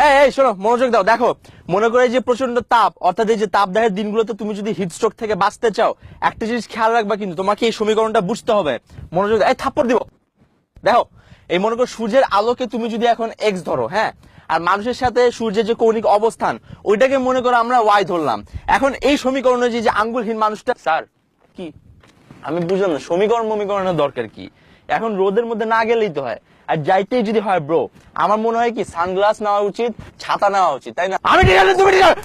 এই শোনো, মনোযোগ দাও। দেখো, মনে করে যে প্রচন্ড তাপ, অর্থাৎ এই যে তাপদাহের দিনগুলোতে তুমি যদি হিট স্ট্রোক থেকে বাঁচতে চাও, একটা জিনিস খেয়াল রাখবা, কিন্তু তোমাকে এই সমীকরণটা বুঝতে হবে। মনোযোগ দাও। এই থাপ্পড় দিব। দেখো, এই মনে করো সূর্যের আলোকে তুমি যদি এখন এক্স ধরো, হ্যাঁ, আর মানুষের সাথে সূর্যের যে কৌণিক অবস্থান ওইটাকে মনে করো আমরা ওয়াই ধরলাম। এখন এই সমীকরণে যে আঙ্গুলহীন মানুষটা, স্যার কি আমি বুঝলাম না, সমীকরণের দরকার কি? এখন রোদের মধ্যে না গেলেই তো হয়, আর যাইতেই যদি হয় ব্রো, আমার মনে হয় কি সানগ্লাস নেওয়া উচিত, ছাতা নেওয়া উচিত, তাই না? আমি ঠিক আছে, তুমি ঠিক আছে।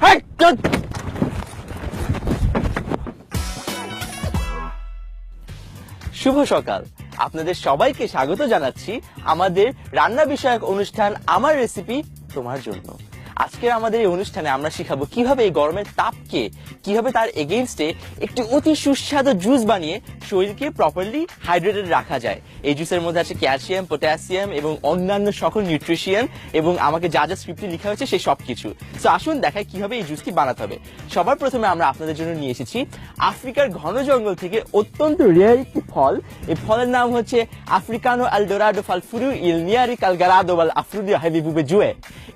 শুভ সকাল, আপনাদের সবাইকে স্বাগত জানাচ্ছি আমাদের রান্না বিষয়ক অনুষ্ঠান আমার রেসিপি তোমার জন্য। আজকের আমাদের এই অনুষ্ঠানে আমরা শিখাবো কিভাবে এই গরমের তাপকে, কিভাবে তার এগেইনস্টে একটি অতি সুস্বাদু জুস বানিয়ে শরীরকে প্রপারলি হাইড্রেটেড রাখা যায়। এই জুসের মধ্যে আছে ক্যালসিয়াম, পটাশিয়াম এবং অন্যান্য সকল নিউট্রিশন, এবং আমাকে যা যা স্ক্রিপ্টে লেখা হয়েছে সেই সব কিছু। তো আসুন দেখাই কিভাবে এই জুসটি বানাতে হবে। সবার প্রথমে আমরা আপনাদের জন্য নিয়ে এসেছি আফ্রিকার ঘন জঙ্গল থেকে অত্যন্ত রেয়ার একটি ফল। এই ফলের নাম হচ্ছে আফ্রিকানো আলডোরাডো ফাল ফুরু ইল নিয়ারি কালগারাদো ওয়াল আফ্রুদিও হেভিবুবে জুয়ে।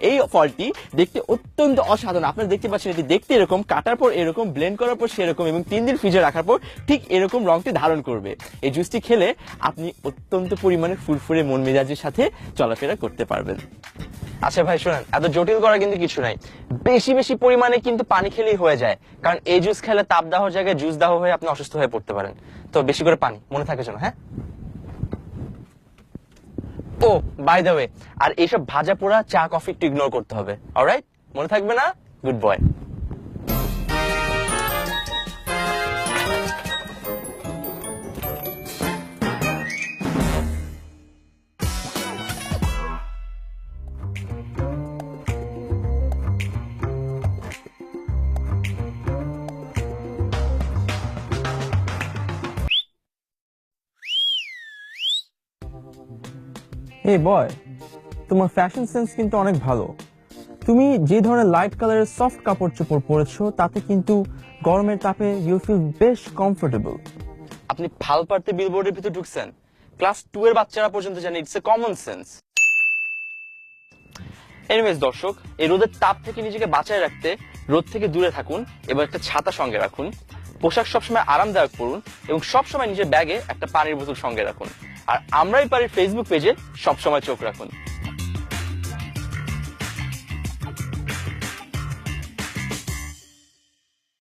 এই ফলটি দেখতে অত্যন্ত অসাধারণ। আপনারা দেখতে পাচ্ছেন এটি দেখতে এরকম, কাটার পর এরকম, ব্লেন্ড করার পর সেরকম, এবং 3 দিন ফ্রিজে রাখার পর ঠিক এরকম রংটি ধারণ করবে। এই জুসটি খেলে আপনি অত্যন্ত পরিমাণে ফুরফুরে মন মেজাজের সাথে চলাফেরা করতে পারবেন। আচ্ছা ভাই শোনেন, এত জটিল করা কিন্তু কিছু নাই, বেশি বেশি পরিমাণে কিন্তু পানি খেলেই হয়ে যায়, কারণ এই জুস খেলে তাপদাহর জায়গায় জুস দাহ হয়ে আপনি অসুস্থ হয়ে পড়তে পারেন। তো বেশি করে পানি, মনে থাকে যেন, হ্যাঁ? ও বাই দ্য ওয়ে, আর এইসব ভাজা পোড়া চা কফি একটু ইগনোর করতে হবে। অলরাইট, মনে থাকবে না? Good boy. এই বয়, তোমার ফ্যাশন সেন্স কিন্তু অনেক ভালো। তুমি যে ধরনের লাইট কালারের সফট কাপড় চোপড় পরেছো তাতে কিন্তু গরমের তাপে ইউ ফিল বেশ কমফোর্টেবল। আপনি ফাল পারতে বিলবোর্ডের ভিতর ঢুকছেন? ক্লাস 2 এর বাচ্চারা পর্যন্ত জানে it's a common sense. Anyways দর্শক, এই রোদের তাপ থেকে নিজেকে বাঁচায় রাখতে রোদ থেকে দূরে থাকুন এবং একটা ছাতা সঙ্গে রাখুন। পোশাক সবসময় আরামদায়ক পরুন এবং সবসময় নিজের ব্যাগে একটা পানির বোতল সঙ্গে রাখুন। আর আমরাই পারি ফেসবুক পেজে সবসময় চোখ রাখুন।